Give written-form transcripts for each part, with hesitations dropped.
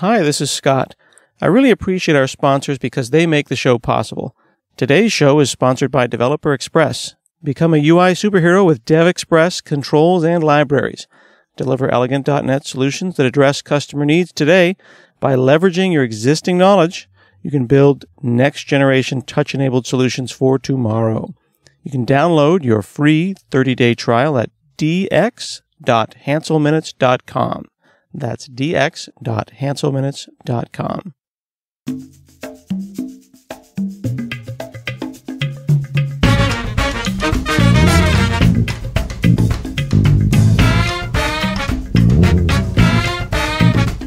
Hi, this is Scott. I really appreciate our sponsors because they make the show possible. Today's show is sponsored by Developer Express. Become a UI superhero with Dev Express controls and libraries. Deliver elegant .NET solutions that address customer needs today by leveraging your existing knowledge. You can build next-generation touch-enabled solutions for tomorrow. You can download your free 30-day trial at dx.hanselminutes.com. That's dx.hanselminutes.com.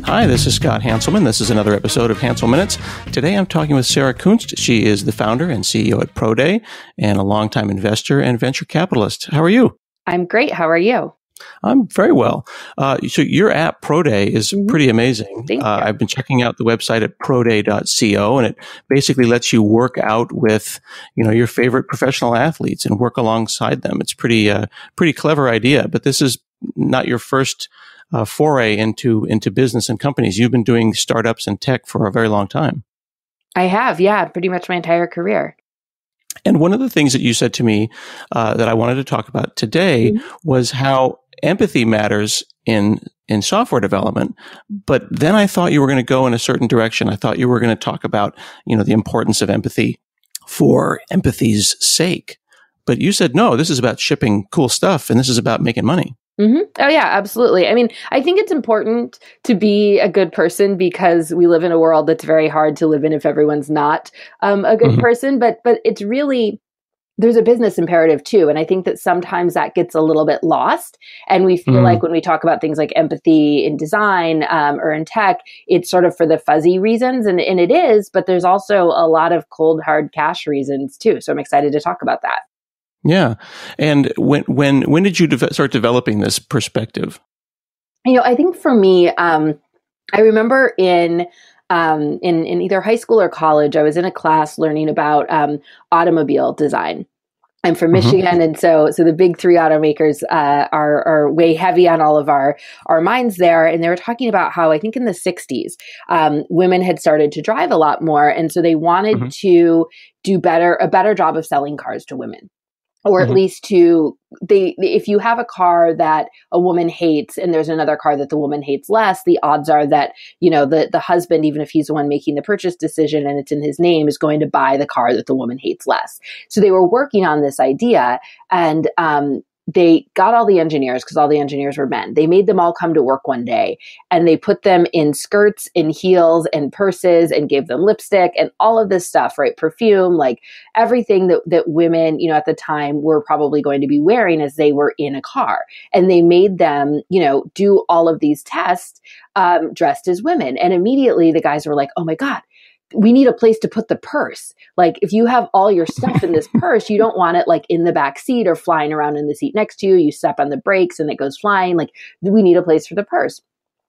Hi, this is Scott Hanselman. This is another episode of Hansel Minutes. Today I'm talking with Sarah Kunst. She is the founder and CEO at Proday and a longtime investor and venture capitalist. How are you? I'm great. How are you? I'm very well. So your app, Proday, is pretty amazing. Thank you. I've been checking out the website at proday.co, and it basically lets you work out with, your favorite professional athletes and work alongside them. It's pretty clever idea, but this is not your first foray into business and companies. You've been doing startups and tech for a very long time. I have, yeah, pretty much my entire career. And one of the things that you said to me that I wanted to talk about today was how empathy matters in software development. But then I thought you were going to go in a certain direction. I thought you were going to talk about, the importance of empathy for empathy's sake. But you said, no, this is about shipping cool stuff and this is about making money. Mm-hmm. Oh, yeah, absolutely. I mean, I think it's important to be a good person because we live in a world that's very hard to live in if everyone's not a good person. But it's really, there's a business imperative too. And I think that sometimes that gets a little bit lost. And we feel like when we talk about things like empathy in design or in tech, it's sort of for the fuzzy reasons. And it is, but there's also a lot of cold, hard cash reasons too. So I'm excited to talk about that. Yeah. And when did you start developing this perspective? I think for me, I remember in either high school or college, I was in a class learning about automobile design. I'm from Michigan, and so the big three automakers are way heavy on all of our minds there. And they were talking about how I think in the 60s, women had started to drive a lot more, and so they wanted to do a better job of selling cars to women. Or at least if you have a car that a woman hates and there's another car that the woman hates less, the odds are that, the husband, even if he's the one making the purchase decision and it's in his name, is going to buy the car that the woman hates less. So they were working on this idea and, they got all the engineers, because all the engineers were men. They made them all come to work one day and they put them in skirts and heels and purses and gave them lipstick and all of this stuff, right? Perfume, like everything that women, at the time were probably going to be wearing as they were in a car. And they made them, do all of these tests dressed as women. And immediately the guys were like, oh my God, we need a place to put the purse. Like if you have all your stuff in this purse, you don't want it like in the back seat or flying around in the seat next to you. You step on the brakes and it goes flying. Like we need a place for the purse.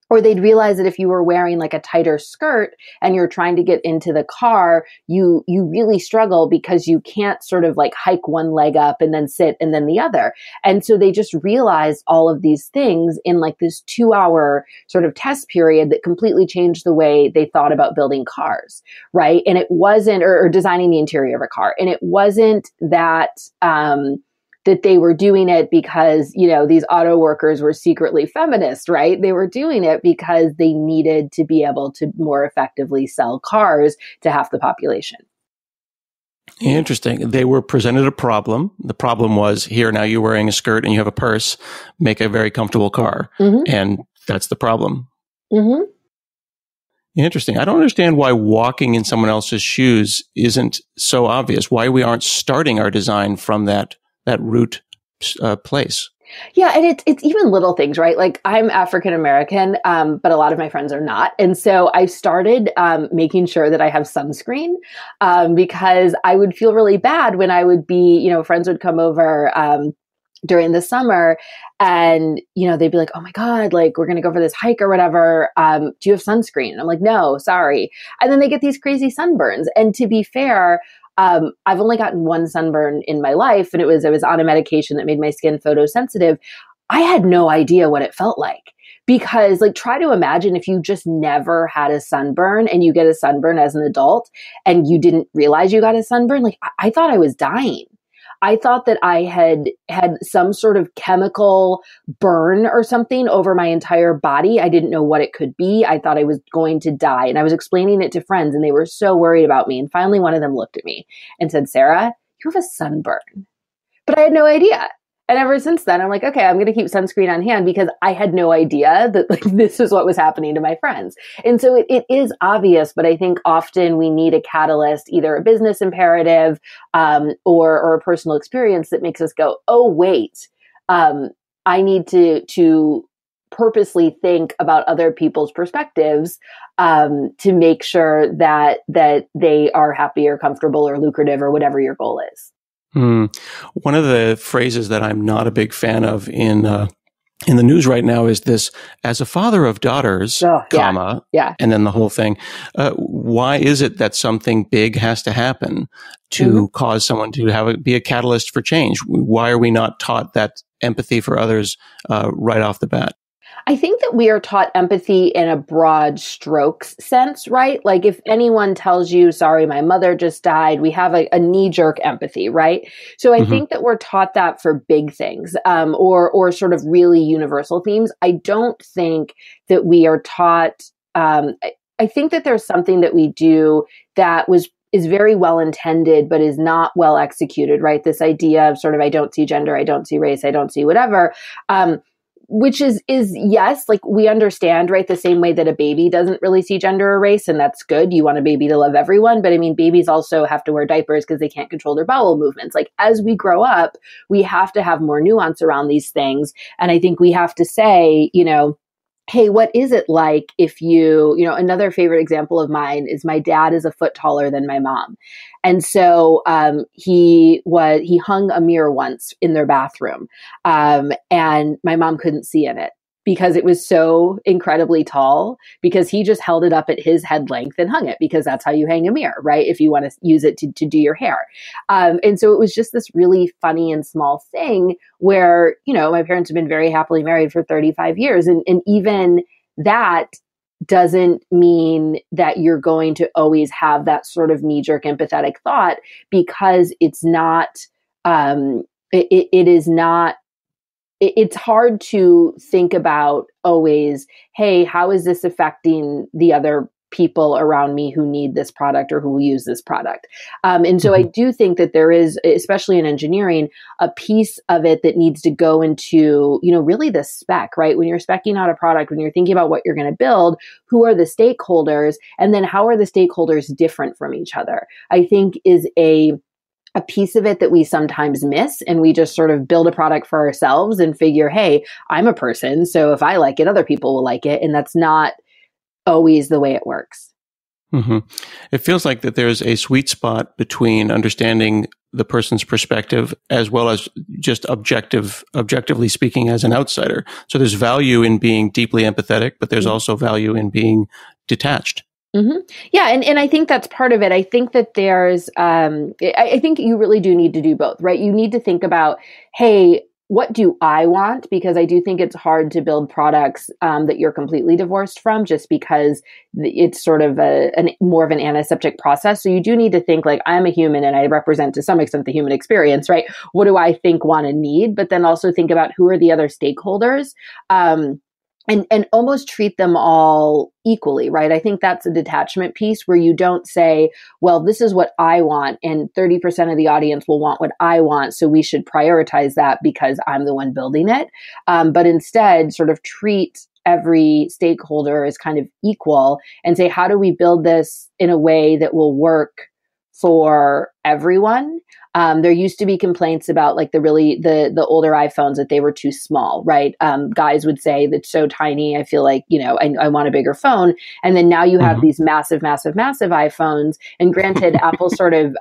Or they'd realize that if you were wearing like a tighter skirt and you're trying to get into the car, you really struggle because you can't sort of like hike one leg up and then sit and then the other. And so they just realized all of these things in like this 2-hour sort of test period that completely changed the way they thought about building cars, right? And it wasn't, or designing the interior of a car. And it wasn't that, that they were doing it because, these auto workers were secretly feminist, right? They were doing it because they needed to be able to more effectively sell cars to half the population. Interesting. They were presented a problem. The problem was, here, now you're wearing a skirt and you have a purse, make a very comfortable car. And that's the problem. Interesting. I don't understand why walking in someone else's shoes isn't so obvious, why we aren't starting our design from that root place. Yeah. And it's even little things, right? Like I'm African American, but a lot of my friends are not. And so I started making sure that I have sunscreen because I would feel really bad when I would be, friends would come over during the summer and, they'd be like, oh my God, like we're going to go for this hike or whatever. Do you have sunscreen? And I'm like, no, sorry. And then they get these crazy sunburns. And to be fair, I've only gotten one sunburn in my life, and it was on a medication that made my skin photosensitive. I had no idea what it felt like Because like, try to imagine if you just never had a sunburn and you get a sunburn as an adult and you didn't realize you got a sunburn. Like, I thought I was dying. I thought that I had some sort of chemical burn or something over my entire body. I didn't know what it could be. I thought I was going to die. And I was explaining it to friends and they were so worried about me. And finally, one of them looked at me and said, Sarah, you have a sunburn. But I had no idea. And ever since then, I'm like, okay, I'm going to keep sunscreen on hand because I had no idea that like this is what was happening to my friends. And so it is obvious, but I think often we need a catalyst, either a business imperative or a personal experience that makes us go, oh, wait, I need to purposely think about other people's perspectives to make sure that they are happy or comfortable or lucrative or whatever your goal is. One of the phrases that I'm not a big fan of in the news right now is this: as a father of daughters, and then the whole thing. Why is it that something big has to happen to cause someone to be a catalyst for change? Why are we not taught that empathy for others right off the bat? I think that we are taught empathy in a broad strokes sense, right? Like if anyone tells you, sorry, my mother just died, we have a knee-jerk empathy, right? So I think that we're taught that for big things or sort of really universal themes. I don't think that we are taught, I think that there's something that we do that is very well intended, but is not well executed, right? This idea of sort of, I don't see gender, I don't see race, I don't see whatever. Which is yes, like we understand, right? The same way that a baby doesn't really see gender or race, and that's good. You want a baby to love everyone. But I mean, babies also have to wear diapers because they can't control their bowel movements. Like as we grow up, we have to have more nuance around these things. And I think we have to say, hey, what is it like if another favorite example of mine is my dad is a foot taller than my mom. And so he hung a mirror once in their bathroom and my mom couldn't see in it because it was so incredibly tall, because he just held it up at his head length and hung it, because that's how you hang a mirror, right? If you want to use it to do your hair. And so it was just this really funny and small thing where, my parents have been very happily married for 35 years. And even that doesn't mean that you're going to always have that sort of knee-jerk empathetic thought, because it's not, it's hard to think about always, hey, how is this affecting the other people around me who need this product or who will use this product? And so I do think that there is, especially in engineering, a piece of it that needs to go into, really the spec, right? When you're speccing out a product, when you're thinking about what you're going to build, who are the stakeholders? And then how are the stakeholders different from each other? I think is a piece of it that we sometimes miss, and we just sort of build a product for ourselves and figure, hey, I'm a person, so if I like it, other people will like it. And that's not always the way it works. It feels like that there's a sweet spot between understanding the person's perspective as well as just objectively speaking as an outsider. So there's value in being deeply empathetic, but there's also value in being detached. Yeah. And I think that's part of it. I think that there's, I think you really do need to do both, right? You need to think about, hey, what do I want? Because I do think it's hard to build products that you're completely divorced from, just because it's sort of more of an antiseptic process. So you do need to think like, I'm a human and I represent to some extent the human experience, right? What do I think, want, and need? But then also think about who are the other stakeholders. And almost treat them all equally, right? I think that's a detachment piece where you don't say, well, this is what I want, and 30% of the audience will want what I want, so we should prioritize that because I'm the one building it. But instead, sort of treat every stakeholder as kind of equal and say, how do we build this in a way that will work for everyone? There used to be complaints about like the older iPhones, that they were too small, right? Guys would say that's so tiny. I feel like, I want a bigger phone. And then now you have these massive, massive, massive iPhones. And granted, Apple sort of,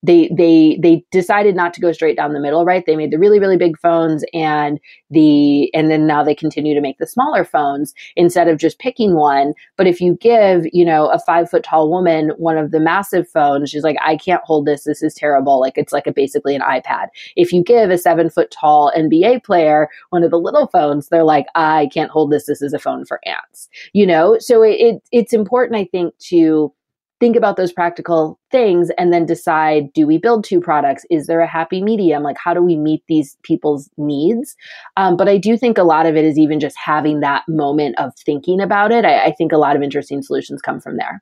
they decided not to go straight down the middle, right? They made the really, really big phones and then now they continue to make the smaller phones instead of just picking one. But if you give, a 5 foot tall woman one of the massive phones, she's like, I can't hold this. This is terrible. Like, it's like like basically an iPad. If you give a 7-foot tall NBA player one of the little phones, they're like, I can't hold this. This is a phone for ants, So it's important, I think, to think about those practical things and then decide, do we build two products? Is there a happy medium? Like, how do we meet these people's needs? But I do think a lot of it is even just having that moment of thinking about it. I think a lot of interesting solutions come from there.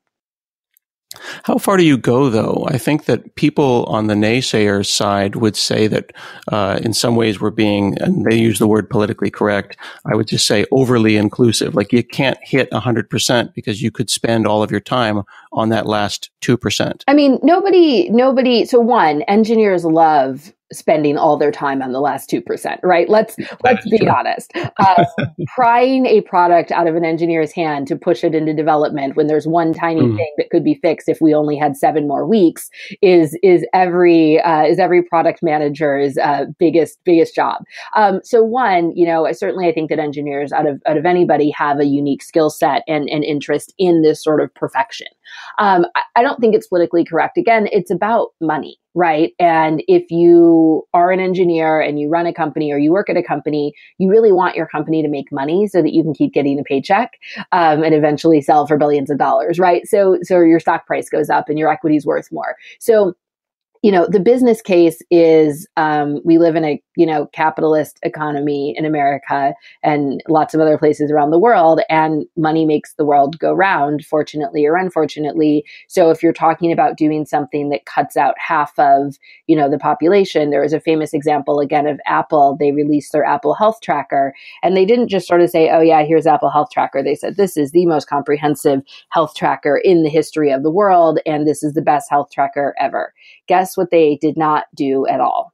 How far do you go, though? I think that people on the naysayers side would say that in some ways we're being, and they use the word politically correct, I would just say overly inclusive. Like you can't hit 100% because you could spend all of your time on that last 2%. I mean, nobody, so one, engineers love spending all their time on the last 2%, right? Let's be honest. Prying a product out of an engineer's hand to push it into development when there's one tiny thing that could be fixed if we only had 7 more weeks is every product manager's biggest job. So one, certainly I think that engineers out of anybody have a unique skill set and interest in this sort of perfection. I don't think it's politically correct. Again, it's about money. Right. And if you are an engineer and you run a company or you work at a company, you really want your company to make money so that you can keep getting a paycheck and eventually sell for billions of dollars. Right. So your stock price goes up and your equity is worth more. So the business case is we live in a, capitalist economy in America and lots of other places around the world, and money makes the world go round, fortunately or unfortunately. So if you're talking about doing something that cuts out half of, the population, there was a famous example again of Apple. They released their Apple Health Tracker, and they didn't just sort of say, oh yeah, here's Apple Health Tracker. They said, this is the most comprehensive health tracker in the history of the world, and this is the best health tracker ever. Guess what they did not do at all?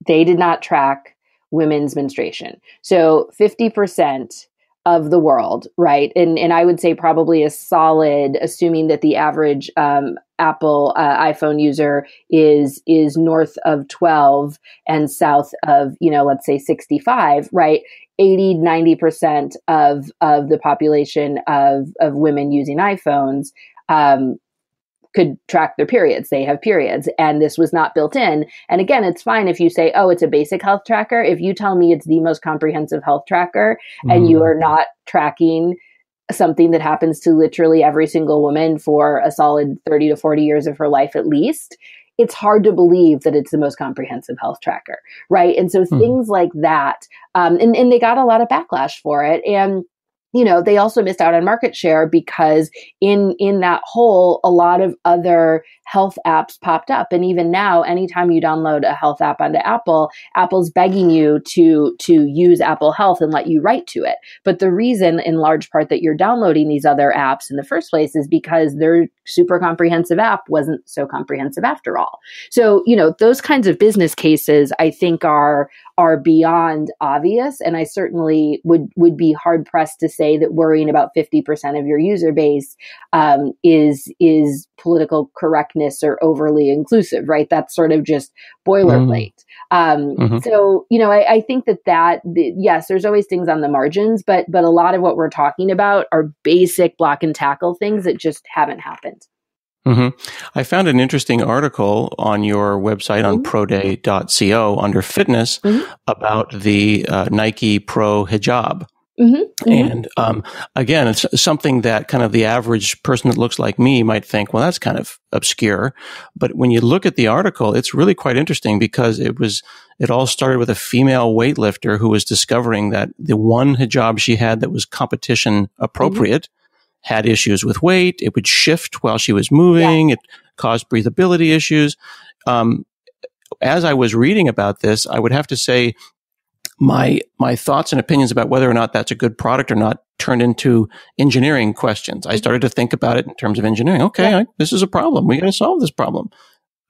They did not track women's menstruation. So 50% of the world, right? And I would say probably a solid, assuming that the average Apple iPhone user is north of 12 and south of, let's say 65, right? 80-90% of the population of women using iPhones could track their periods. They have periods, and this was not built in. And again, it's fine if you say, oh, it's a basic health tracker. If you tell me it's the most comprehensive health tracker and you are not tracking something that happens to literally every single woman for a solid 30 to 40 years of her life at least, it's hard to believe that it's the most comprehensive health tracker, right? And so things like that, and they got a lot of backlash for it. And they also missed out on market share because in that hole, a lot of other health apps popped up. And even now, anytime you download a health app onto Apple, Apple's begging you to use Apple Health and let you write to it. But the reason in large part that you're downloading these other apps in the first place is because their super comprehensive app wasn't so comprehensive after all. So, those kinds of business cases, I think are beyond obvious. And I certainly would be hard pressed to say that worrying about 50% of your user base is political correctness or overly inclusive, right? That's sort of just boilerplate. So, I think yes, there's always things on the margins, but a lot of what we're talking about are basic block and tackle things that just haven't happened. I found an interesting article on your website on proday.co under fitness about the Nike Pro hijab. And again, it's something that kind of the average person that looks like me might think, well, that's kind of obscure. But when you look at the article, it's really quite interesting because it all started with a female weightlifter who was discovering that the one hijab she had that was competition appropriate had issues with weight. It would shift while she was moving. It caused breathability issues. As I was reading about this, I would have to say my thoughts and opinions about whether or not that's a good product or not turned into engineering questions. I started to think about it in terms of engineering. Okay, this is a problem. We got to solve this problem.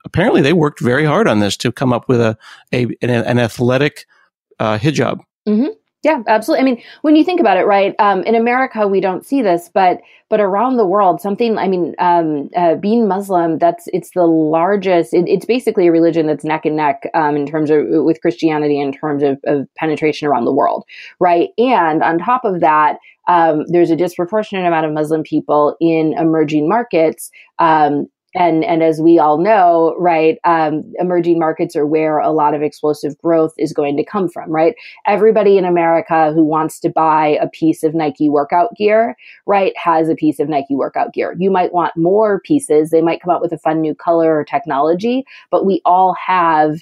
Apparently, they worked very hard on this to come up with an athletic hijab. Yeah, absolutely. I mean, when you think about it, right, in America, we don't see this, but around the world, being Muslim, it's the largest, it's basically a religion that's neck and neck in terms of with Christianity in terms of penetration around the world, right? And on top of that, there's a disproportionate amount of Muslim people in emerging markets, And as we all know, right, emerging markets are where a lot of explosive growth is going to come from, right? Everybody in America who wants to buy a piece of Nike workout gear, right, has a piece of Nike workout gear. You might want more pieces. They might come out with a fun new color or technology, but we all have,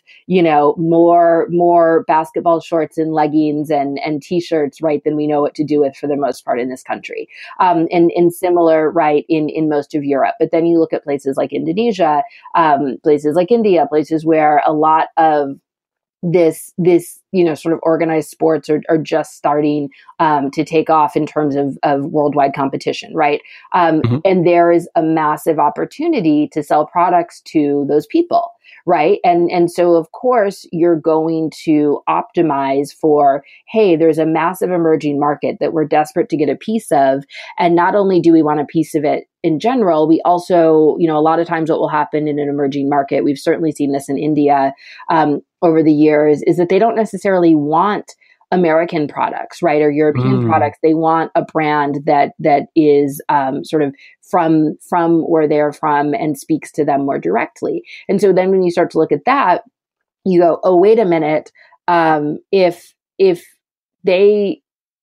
more basketball shorts and leggings and t-shirts, right, than we know what to do with for the most part in this country. And similar, right, in most of Europe. But then you look at places like Indonesia, places like India, places where a lot of this sort of organized sports are just starting to take off in terms of worldwide competition, right? And there is a massive opportunity to sell products to those people, right? And so of course you're going to optimize for, hey, there's a massive emerging market that we're desperate to get a piece of. And not only do we want a piece of it in general, we also, a lot of times what will happen in an emerging market, we've certainly seen this in India over the years, is that they don't necessarily want American products, right, or European products. They want a brand that is sort of from where they're from and speaks to them more directly. And so then when you start to look at that, you go, oh, wait a minute,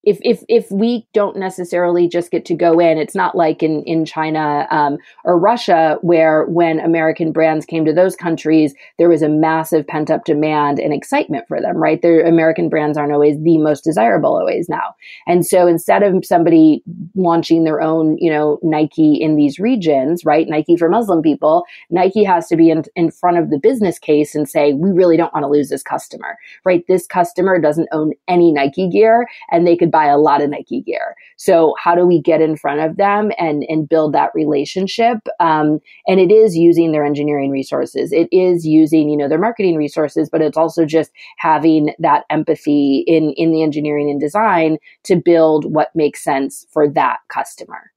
if we don't necessarily just get to go in, it's not like in China or Russia, where when American brands came to those countries, there was a massive pent up demand and excitement for them, right? Their American brands aren't always the most desirable always now. And so instead of somebody launching their own, Nike in these regions, right? Nike for Muslim people, Nike has to be in front of the business case and say, we really don't want to lose this customer, right? This customer doesn't own any Nike gear and they could buy a lot of Nike gear. So how do we get in front of them and build that relationship? And it is using their engineering resources. It is using, their marketing resources, but it's also just having that empathy in the engineering and design to build what makes sense for that customer.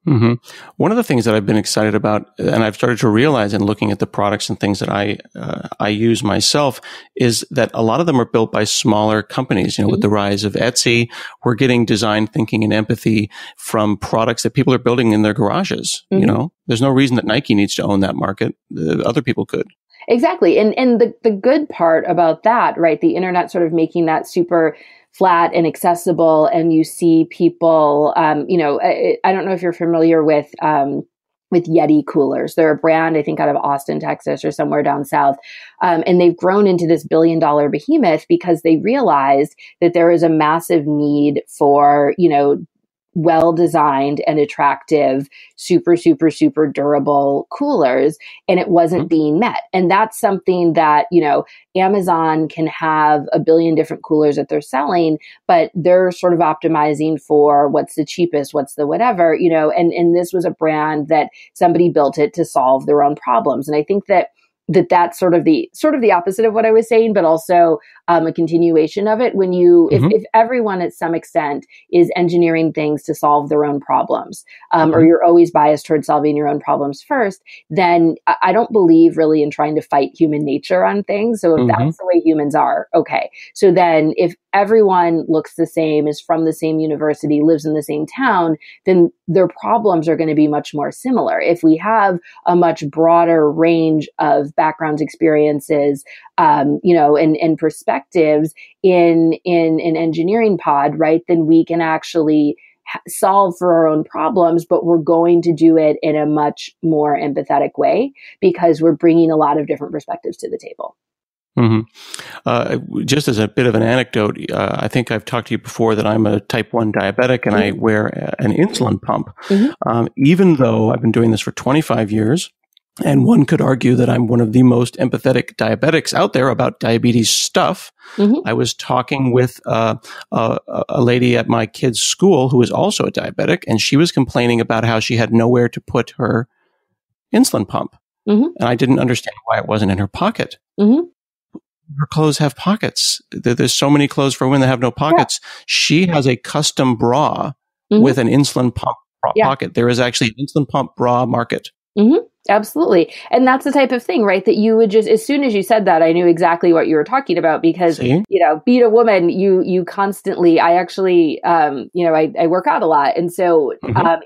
Mm-hmm. One of the things that I've been excited about, and I've started to realize in looking at the products and things that I use myself, is that a lot of them are built by smaller companies. With the rise of Etsy, we're getting design thinking and empathy from products that people are building in their garages. There's no reason that Nike needs to own that market. Other people could. Exactly. And the good part about that, right, the internet sort of making that super flat and accessible, and you see people, I don't know if you're familiar with Yeti coolers. They're a brand, I think, out of Austin, Texas, or somewhere down south. And they've grown into this billion-dollar behemoth because they realized that there is a massive need for, well-designed and attractive, super, super, super durable coolers, and it wasn't being met. And that's something that, Amazon can have a billion different coolers that they're selling, but they're sort of optimizing for what's the cheapest, what's the whatever, and this was a brand that somebody built it to solve their own problems. And I think that's sort of the opposite of what I was saying, but also a continuation of it. When if everyone at some extent is engineering things to solve their own problems, or you're always biased towards solving your own problems first, then I don't believe really in trying to fight human nature on things. So if that's the way humans are, okay. So then if everyone looks the same, is from the same university, lives in the same town, then their problems are going to be much more similar. If we have a much broader range of backgrounds, experiences, and perspectives in an engineering pod, right, then we can actually solve for our own problems, but we're going to do it in a much more empathetic way because we're bringing a lot of different perspectives to the table. Just as a bit of an anecdote, I think I've talked to you before that I'm a type 1 diabetic and I wear an insulin pump. Even though I've been doing this for 25 years, and one could argue that I'm one of the most empathetic diabetics out there about diabetes stuff. I was talking with a lady at my kid's school who is also a diabetic, and she was complaining about how she had nowhere to put her insulin pump. And I didn't understand why it wasn't in her pocket. Her clothes have pockets. There's so many clothes for women that have no pockets. Yeah. She has a custom bra with an insulin pump pocket. There is actually an insulin pump bra market. Absolutely. And that's the type of thing, right? That you would just, as soon as you said that, I knew exactly what you were talking about because, See? being a woman, you constantly, I actually, I work out a lot. And so,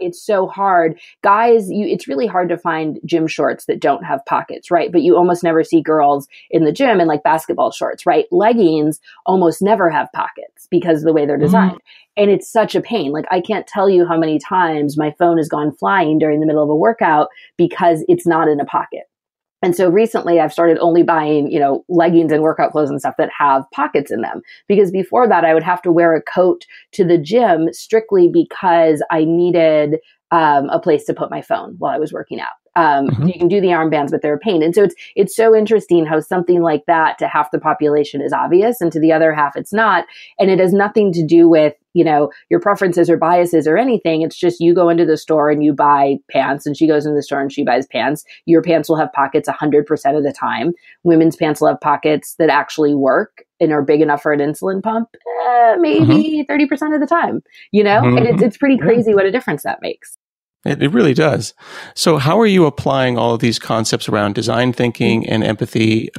it's so hard. Guys, it's really hard to find gym shorts that don't have pockets, right? But you almost never see girls in the gym in like basketball shorts, right? Leggings almost never have pockets because of the way they're designed. And it's such a pain. Like, I can't tell you how many times my phone has gone flying during the middle of a workout because it's not in a pocket. And so recently I've started only buying, leggings and workout clothes and stuff that have pockets in them. Because before that, I would have to wear a coat to the gym strictly because I needed a place to put my phone while I was working out. You can do the armbands, but they're a pain. And so it's so interesting how something like that to half the population is obvious and to the other half it's not. And it has nothing to do with, your preferences or biases or anything. It's just you go into the store and you buy pants and she goes into the store and she buys pants. Your pants will have pockets 100% of the time. Women's pants will have pockets that actually work and are big enough for an insulin pump, maybe 30% of the time, and it's pretty crazy what a difference that makes. It really does. So how are you applying all of these concepts around design thinking and empathy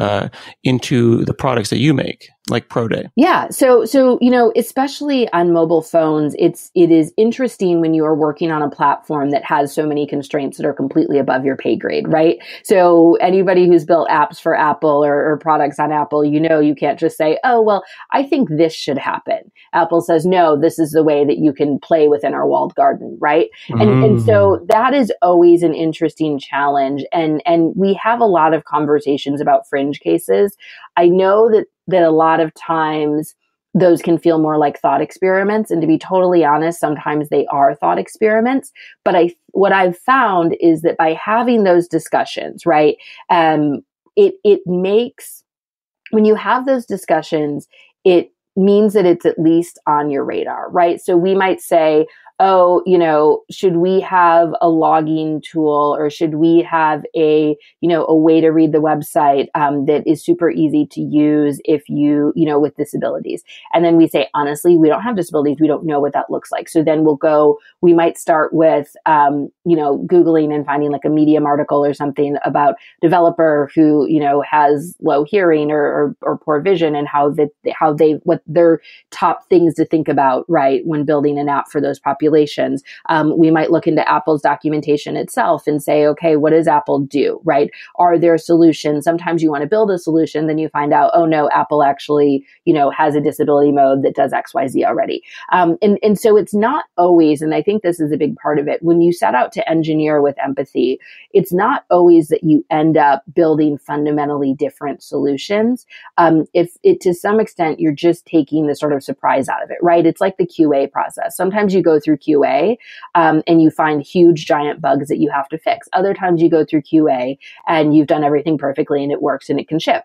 into the products that you make, like Proday? Yeah. So, especially on mobile phones, it is interesting when you are working on a platform that has so many constraints that are completely above your pay grade, right? So anybody who's built apps for Apple or products on Apple, you can't just say, oh, well, I think this should happen. Apple says, no, this is the way that you can play within our walled garden, right? And so that is always an interesting challenge. And we have a lot of conversations about fringe cases. I know that a lot of times those can feel more like thought experiments. And to be totally honest, sometimes they are thought experiments. But what I've found is that by having those discussions, right, it makes, when you have those discussions, it means that it's at least on your radar, right? So we might say, oh, should we have a logging tool or should we have a way to read the website that is super easy to use if with disabilities? And then we say, honestly, we don't have disabilities. We don't know what that looks like. So then we might start with, Googling and finding like a Medium article or something about developer who, has low hearing or poor vision and what their top things to think about, right, when building an app for those populations. We might look into Apple's documentation itself and say, okay, what does Apple do, right? Are there solutions? Sometimes you want to build a solution, then you find out, oh no, Apple actually, has a disability mode that does X, Y, Z already. And so it's not always, and I think this is a big part of it, when you set out to engineer with empathy, it's not always that you end up building fundamentally different solutions. If it, to some extent, you're just taking the sort of surprise out of it, right? It's like the QA process. Sometimes you go through QA and you find huge giant bugs that you have to fix. Other times you go through QA and you've done everything perfectly and it works and it can ship.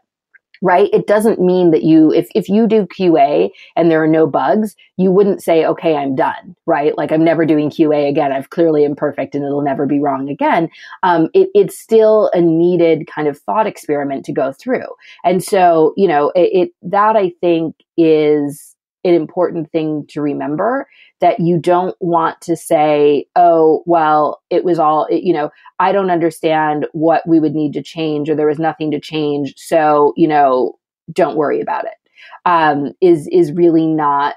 Right? It doesn't mean that if you do QA and there are no bugs, you wouldn't say, okay, I'm done, right? Like I'm never doing QA again. I've clearly imperfect and it'll never be wrong again. It's still a needed kind of thought experiment to go through. And so, that I think is an important thing to remember, that you don't want to say, oh, well, it was all, I don't understand what we would need to change, or there was nothing to change. So, don't worry about it. Is really not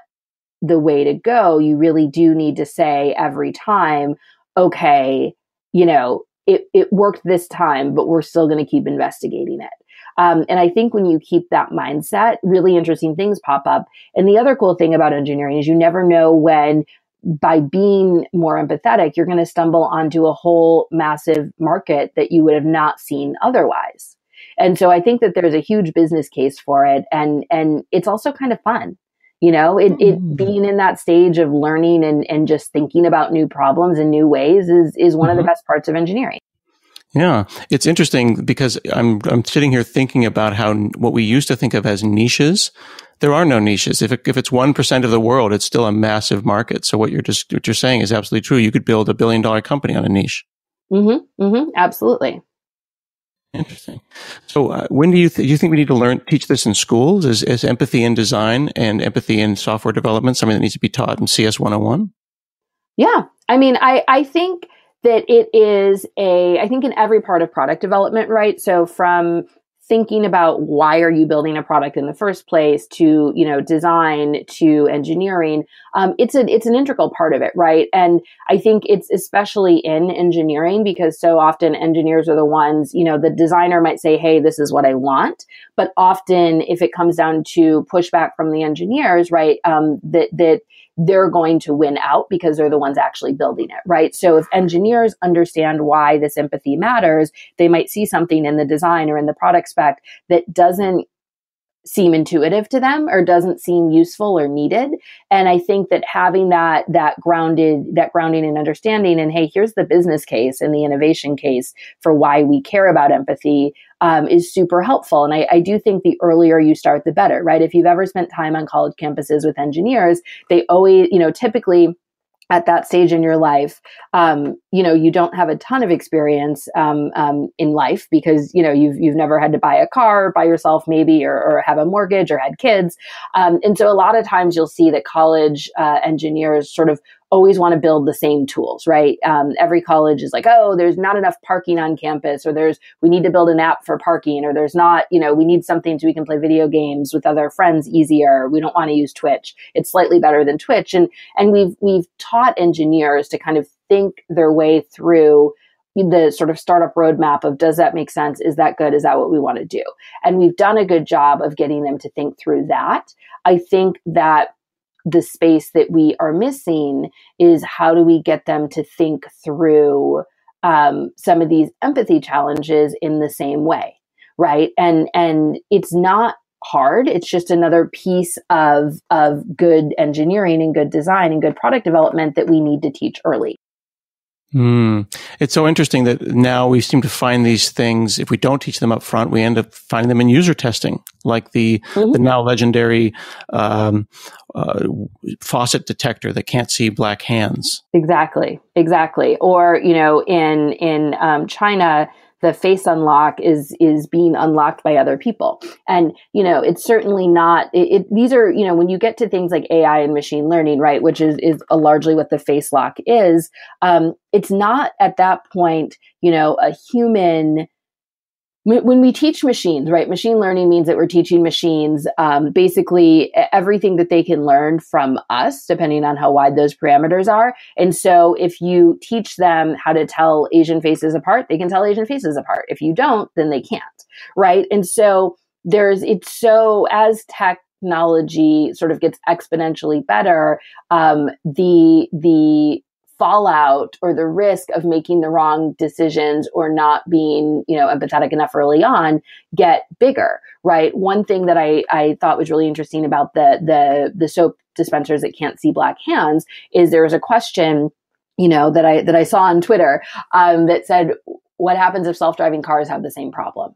the way to go. You really do need to say every time, okay, it worked this time, but we're still going to keep investigating it. And I think when you keep that mindset, really interesting things pop up. And the other cool thing about engineering is you never know when, by being more empathetic, you're going to stumble onto a whole massive market that you would have not seen otherwise. And so I think that there's a huge business case for it. And it's also kind of fun. It being in that stage of learning and just thinking about new problems and new ways is one of the best parts of engineering. Yeah, it's interesting because I'm sitting here thinking about how what we used to think of as niches, there are no niches. If it's 1% of the world, it's still a massive market. So what you're saying is absolutely true. You could build $1 billion company on a niche. Absolutely. Interesting. So when do you think we need to teach this in schools? Is empathy in design and empathy in software development something that needs to be taught in CS 101? Yeah. I mean, I think that it is I think in every part of product development, right? So from thinking about why are you building a product in the first place to, design to engineering, it's an integral part of it, right? And I think it's especially in engineering because so often engineers are the ones, the designer might say, hey, this is what I want. But often if it comes down to pushback from the engineers, right, that they're going to win out because they're the ones actually building it, right? So if engineers understand why this empathy matters, they might see something in the design or in the product spec that doesn't seem intuitive to them or doesn't seem useful or needed. And I think that having that grounding and understanding and, hey, here's the business case and the innovation case for why we care about empathy is super helpful. And I do think the earlier you start, the better, right? If you've ever spent time on college campuses with engineers, they always, typically at that stage in your life, you don't have a ton of experience in life because you've never had to buy a car by yourself, maybe, or have a mortgage or had kids, and so a lot of times you'll see that college engineers sort of always want to build the same tools, right? Every college is like, oh, there's not enough parking on campus, or we need to build an app for parking, or there's not, we need something so we can play video games with other friends easier. We don't want to use Twitch. It's slightly better than Twitch. And we've taught engineers to kind of think their way through the sort of startup roadmap of, does that make sense? Is that good? Is that what we want to do? And we've done a good job of getting them to think through that. I think that the space that we are missing is how do we get them to think through some of these empathy challenges in the same way, right? And it's not hard. It's just another piece of good engineering and good design and good product development that we need to teach early. It's so interesting that now we seem to find these things. If we don't teach them up front, we end up finding them in user testing, like the now legendary faucet detector that can't see black hands. Exactly. Or in China, the face unlock is being unlocked by other people. And, it's certainly not, these are, when you get to things like AI and machine learning, right, which is largely what the face lock is, it's not at that point, a human. When we teach machines, right, machine learning means that we're teaching machines basically everything that they can learn from us, depending on how wide those parameters are. And so if you teach them how to tell Asian faces apart, they can tell Asian faces apart. If you don't, then they can't, right? And so as technology sort of gets exponentially better, the fallout or the risk of making the wrong decisions or not being, empathetic enough early on get bigger, right? One thing that I thought was really interesting about the soap dispensers that can't see black hands is there was a question, that I saw on Twitter, that said, what happens if self-driving cars have the same problem?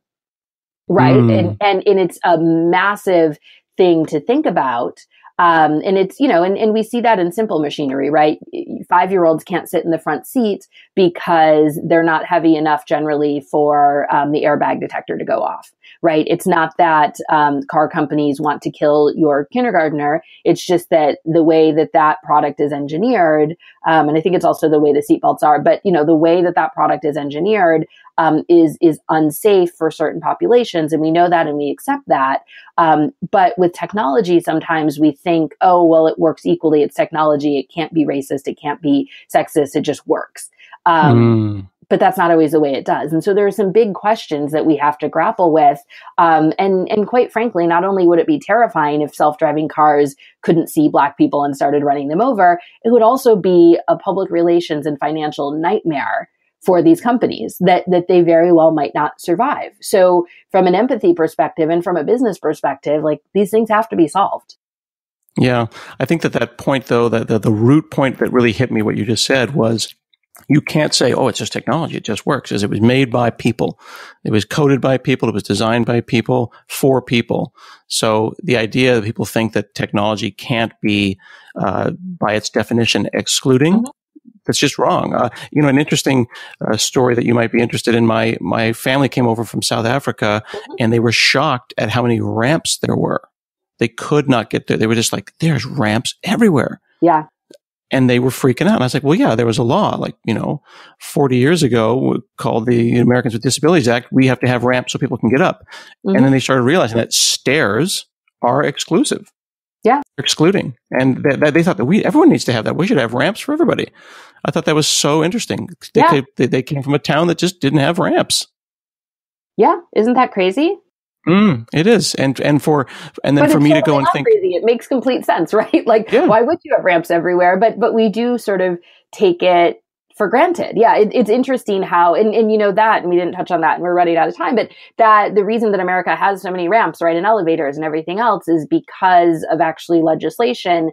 Right. And it's a massive thing to think about. And it's, and we see that in simple machinery, right? 5-year-olds can't sit in the front seat because they're not heavy enough generally for the airbag detector to go off, right? It's not that car companies want to kill your kindergartner. It's just that the way that product is engineered, and I think it's also the way the seatbelts are, but, the way that product is engineered is unsafe for certain populations. And we know that and we accept that. But with technology, sometimes we think, oh, well, it works equally. It's technology. It can't be racist. It can't be sexist. It just works. But that's not always the way it does. And so there are some big questions that we have to grapple with. And quite frankly, not only would it be terrifying if self-driving cars couldn't see Black people and started running them over, it would also be a public relations and financial nightmare for these companies that they very well might not survive. So from an empathy perspective and from a business perspective, like these things have to be solved. Yeah. I think that point though, the root point that really hit me, what you just said was, you can't say, oh, it's just technology. It just works. As it was made by people. It was coded by people. It was designed by people for people. So the idea that people think that technology can't be, by its definition, excluding, that's just wrong. An interesting story that you might be interested in. My family came over from South Africa and they were shocked at how many ramps there were. They could not get there. They were just like, there's ramps everywhere. Yeah. And they were freaking out. And I was like, well, yeah, there was a law, 40 years ago called the Americans with Disabilities Act. We have to have ramps so people can get up. Mm-hmm. And then they started realizing that stairs are exclusive. Yeah. Excluding. And they thought that everyone needs to have that. We should have ramps for everybody. I thought that was so interesting. They came from a town that just didn't have ramps. Yeah. Isn't that crazy? It is. And then for me to go and think, crazy. It makes complete sense, right? Why would you have ramps everywhere? But we do sort of take it for granted. Yeah. It's interesting how, and you know that, and we didn't touch on that and we're running out of time, but that the reason that America has so many ramps, right, and elevators and everything else is because of actually legislation,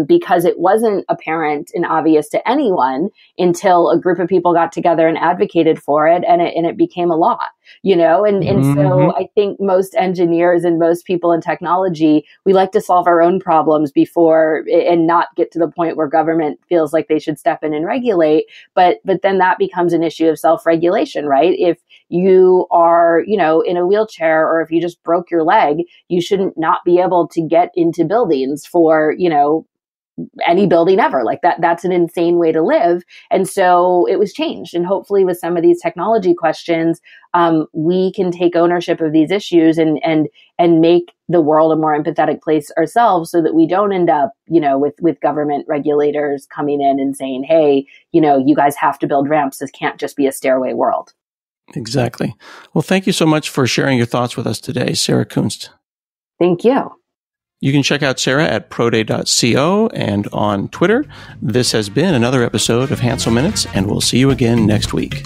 because it wasn't apparent and obvious to anyone until a group of people got together and advocated for it, and it became a law. And mm-hmm. so I think most engineers and most people in technology, we like to solve our own problems before and not get to the point where government feels like they should step in and regulate. But then that becomes an issue of self-regulation, right? If you are, in a wheelchair, or if you just broke your leg, you shouldn't not be able to get into buildings for, any building ever. That's an insane way to live. And so it was changed. And hopefully with some of these technology questions, we can take ownership of these issues and make the world a more empathetic place ourselves, so that we don't end up, with government regulators coming in and saying, hey, you guys have to build ramps. This can't just be a stairway world. Exactly. Well, thank you so much for sharing your thoughts with us today, Sarah Kunst. Thank you. You can check out Sarah at proday.co and on Twitter. This has been another episode of Hansel Minutes, and we'll see you again next week.